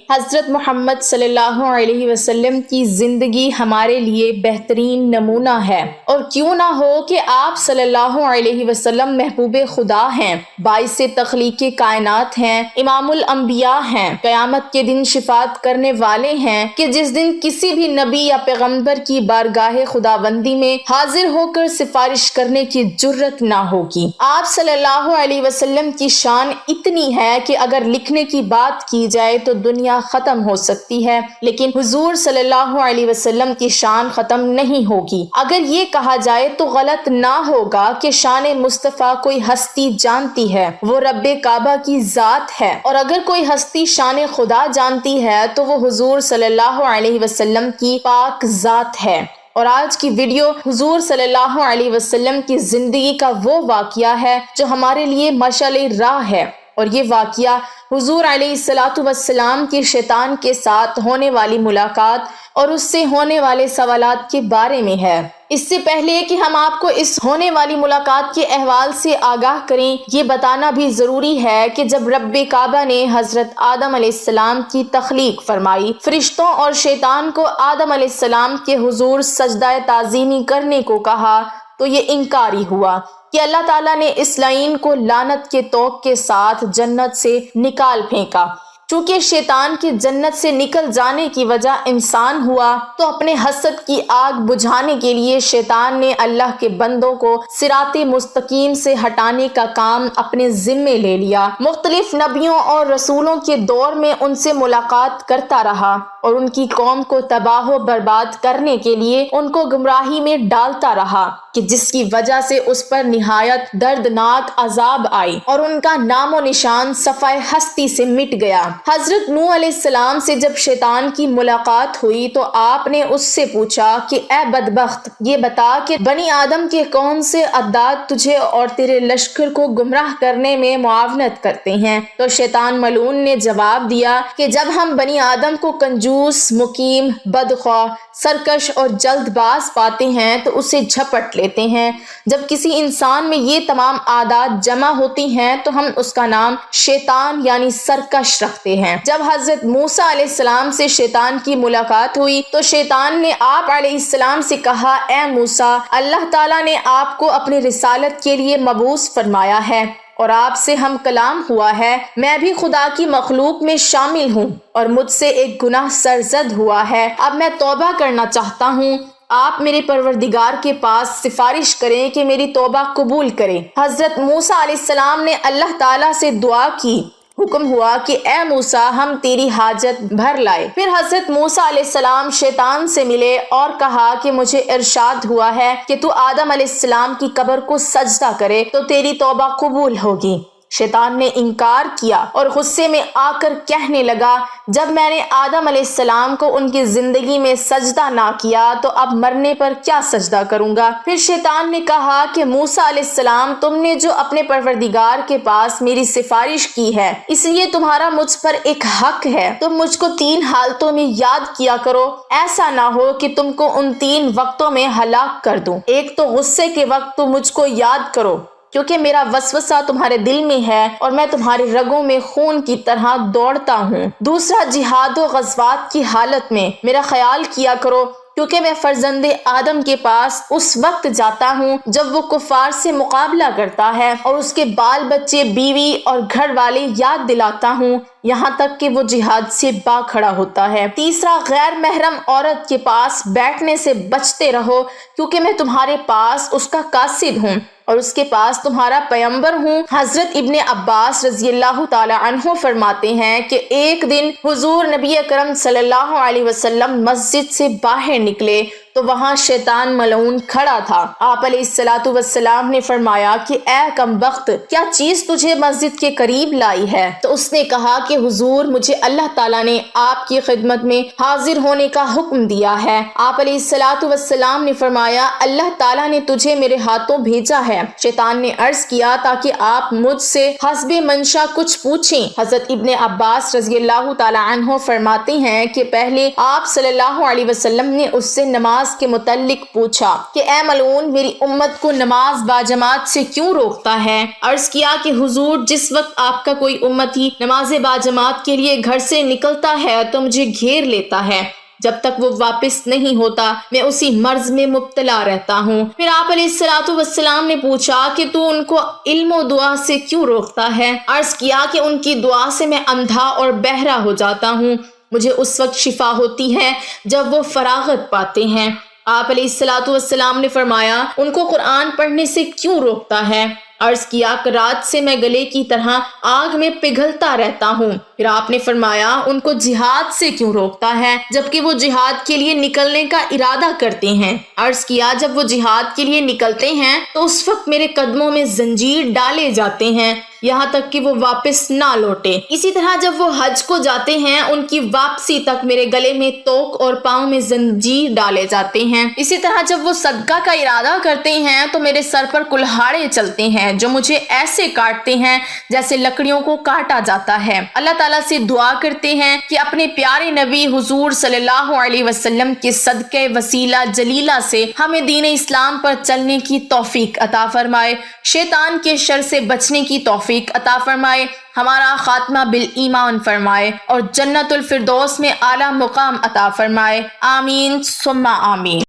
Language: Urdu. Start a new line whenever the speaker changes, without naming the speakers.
حضرت محمد صلی اللہ علیہ وسلم کی زندگی ہمارے لیے بہترین نمونہ ہے، اور کیوں نہ ہو کہ آپ صلی اللہ علیہ وسلم محبوب خدا ہیں، باعث تخلیق کائنات ہیں، امام الانبیاء ہیں، قیامت کے دن شفاعت کرنے والے ہیں کہ جس دن کسی بھی نبی یا پیغمبر کی بارگاہ خداوندی میں حاضر ہو کر سفارش کرنے کی جرت نہ ہوگی۔ آپ صلی اللہ علیہ وسلم کی شان اتنی ہے کہ اگر لکھنے کی بات کی جائے تو دنیا ختم ہو سکتی ہے، لیکن حضور صلی اللہ علیہ وسلم کی شان ختم نہیں ہوگی۔ اگر یہ کہا جائے تو غلط نہ ہوگا کہ شان مصطفیٰ کوئی ہستی جانتی ہے، وہ رب کعبہ کی ذات ہے، اور اگر کوئی ہستی شان خدا جانتی ہے تو وہ حضور صلی اللہ علیہ وسلم کی پاک ذات ہے۔ اور آج کی ویڈیو حضور صلی اللہ علیہ وسلم کی زندگی کا وہ واقعہ ہے جو ہمارے لیے مشعل راہ ہے، اور یہ واقعہ حضور علیہ الصلوۃ والسلام کی شیطان کے ساتھ ہونے والی ملاقات اور اس سے ہونے والے سوالات کے بارے میں ہے۔ اس سے پہلے کہ ہم آپ کو اس ہونے والی ملاقات کے احوال سے آگاہ کریں، یہ بتانا بھی ضروری ہے کہ جب رب کعبہ نے حضرت آدم علیہ السلام کی تخلیق فرمائی، فرشتوں اور شیطان کو آدم علیہ السلام کے حضور سجدہ تعظیمی کرنے کو کہا تو یہ انکاری ہوا کہ اللہ تعالیٰ نے اس لعین کو لعنت کے طوق کے ساتھ جنت سے نکال پھینکا۔ چونکہ شیطان کی جنت سے نکل جانے کی وجہ انسان ہوا، تو اپنے حسد کی آگ بجھانے کے لیے شیطان نے اللہ کے بندوں کو صراط مستقیم سے ہٹانے کا کام اپنے ذمے لے لیا۔ مختلف نبیوں اور رسولوں کے دور میں ان سے ملاقات کرتا رہا اور ان کی قوم کو تباہ و برباد کرنے کے لیے ان کو گمراہی میں ڈالتا رہا، کہ جس کی وجہ سے اس پر نہایت دردناک عذاب آئی اور ان کا نام و نشان صفحہ ہستی سے مٹ گیا۔ حضرت نوح علیہ السلام سے جب شیطان کی ملاقات ہوئی تو آپ نے اس سے پوچھا کہ اے بدبخت، یہ بتا کہ بنی آدم کے کون سے اعداد تجھے اور تیرے لشکر کو گمراہ کرنے میں معاونت کرتے ہیں؟ تو شیطان ملعون نے جواب دیا کہ جب ہم بنی آدم کو کنجوس، مقیم، بدخواہ، سرکش اور جلد باز پاتے ہیں تو اسے جھپٹ لیتے ہیں۔ جب کسی انسان میں یہ تمام عادات جمع ہوتی ہیں تو ہم اس کا نام شیطان یعنی سرکش رکھتے ہیں۔ جب حضرت موسیٰ علیہ السلام سے شیطان کی ملاقات ہوئی تو شیطان نے آپ علیہ السلام سے کہا، اے موسیٰ، اللہ تعالیٰ نے آپ کو اپنی رسالت کے لیے مبعوث فرمایا ہے اور آپ سے ہم کلام ہوا ہے، میں بھی خدا کی مخلوق میں شامل ہوں اور مجھ سے ایک گناہ سرزد ہوا ہے، اب میں توبہ کرنا چاہتا ہوں، آپ میرے پروردگار کے پاس سفارش کریں کہ میری توبہ قبول کرے۔ حضرت موسیٰ علیہ السلام نے اللہ تعالیٰ سے دعا کی، حکم ہوا کہ اے موسیٰ ہم تیری حاجت بھر لائے۔ پھر حضرت موسیٰ علیہ السلام شیطان سے ملے اور کہا کہ مجھے ارشاد ہوا ہے کہ تو آدم علیہ السلام کی قبر کو سجدہ کرے تو تیری توبہ قبول ہوگی۔ شیطان نے انکار کیا اور غصے میں آ کر کہنے لگا، جب میں نے آدم علیہ السلام کو ان کی زندگی میں سجدہ نہ کیا تو اب مرنے پر کیا سجدہ کروں گا؟ پھر شیطان نے کہا کہ موسیٰ علیہ السلام، تم نے جو اپنے پروردگار کے پاس میری سفارش کی ہے اس لیے تمہارا مجھ پر ایک حق ہے، تم مجھ کو 3 حالتوں میں یاد کیا کرو، ایسا نہ ہو کہ تم کو ان 3 وقتوں میں ہلاک کر دوں۔ ایک تو غصے کے وقت تو مجھ کو یاد کرو، کیونکہ میرا وسوسہ تمہارے دل میں ہے اور میں تمہارے رگوں میں خون کی طرح دوڑتا ہوں۔ دوسرا، جہاد و غزوات کی حالت میں میرا خیال کیا کرو، کیونکہ میں فرزند آدم کے پاس اس وقت جاتا ہوں جب وہ کفار سے مقابلہ کرتا ہے اور اس کے بال بچے، بیوی اور گھر والے یاد دلاتا ہوں یہاں تک کہ وہ جہاد سے با کھڑا ہوتا ہے۔ تیسرا، غیر محرم عورت کے پاس بیٹھنے سے بچتے رہو، کیونکہ میں تمہارے پاس اس کا قاصد ہوں اور اس کے پاس تمہارا پیغمبر ہوں۔ حضرت ابن عباس رضی اللہ تعالی عنہ فرماتے ہیں کہ ایک دن حضور نبی اکرم صلی اللہ علیہ وسلم مسجد سے باہر نکلے تو وہاں شیطان ملعون کھڑا تھا۔ آپ علیہ الصلوۃ والسلام نے فرمایا کہ اے کمبخت، کیا چیز تجھے مسجد کے قریب لائی ہے؟ تو اس نے کہا کہ حضور، مجھے اللہ تعالیٰ نے آپ کی خدمت میں حاضر ہونے کا حکم دیا ہے۔ آپ علیہ الصلوۃ والسلام نے فرمایا، اللہ تعالیٰ نے تجھے میرے ہاتھوں بھیجا ہے۔ شیطان نے عرض کیا تاکہ آپ مجھ سے حسب منشا کچھ پوچھیں۔ حضرت ابن عباس رضی اللہ تعالی عنہ فرماتے ہیں کہ پہلے آپ صلی اللہ علیہ وسلم نے اس سے نماز نماز کے متعلق پوچھا کہ اے ملعون میری امت کو نماز باجماعت سے کیوں روکتا ہے؟ عرض کیا کہ حضور جس وقت آپ کا کوئی امتی نماز باجماعت کے لیے گھر سے نکلتا ہے تو مجھے گھیر لیتا ہے، جب تک وہ واپس نہیں ہوتا میں اسی مرض میں مبتلا رہتا ہوں۔ پھر آپ علیہ الصلوۃ والسلام نے پوچھا کہ تو ان کو علم و دعا سے کیوں روکتا ہے؟ عرض کیا کہ ان کی دعا سے میں اندھا اور بہرا ہو جاتا ہوں، مجھے اس وقت شفا ہوتی ہے جب وہ فراغت پاتے ہیں۔ آپ علیہ الصلوۃ والسلام نے فرمایا ان کو قرآن پڑھنے سے کیوں روکتا ہے؟ عرض کیا کہ رات سے میں گلے کی طرح آگ میں پگھلتا رہتا ہوں۔ پھر آپ نے فرمایا ان کو جہاد سے کیوں روکتا ہے جبکہ وہ جہاد کے لیے نکلنے کا ارادہ کرتے ہیں؟ عرض کیا جب وہ جہاد کے لیے نکلتے ہیں تو اس وقت میرے قدموں میں زنجیر ڈالے جاتے ہیں یہاں تک کہ وہ واپس نہ لوٹے۔ اسی طرح جب وہ حج کو جاتے ہیں ان کی واپسی تک میرے گلے میں توق اور پاؤں میں زنجیر ڈالے جاتے ہیں۔ اسی طرح جب وہ صدقہ کا ارادہ کرتے ہیں تو میرے سر پر کلہاڑے چلتے ہیں جو مجھے ایسے کاٹتے ہیں جیسے لکڑیوں کو کاٹا جاتا ہے۔ اللہ تعالیٰ سے دعا کرتے ہیں کہ اپنے پیارے نبی حضور صلی اللہ علیہ وسلم کے صدقے وسیلہ جلیلہ سے ہمیں دین اسلام پر چلنے کی توفیق عطا فرمائے، شیطان کے شر سے بچنے کی توفیق عطا فرمائے، ہمارا خاتمہ بالایمان فرمائے اور جنت الفردوس میں اعلیٰ مقام عطا فرمائے، آمین ثم آمین۔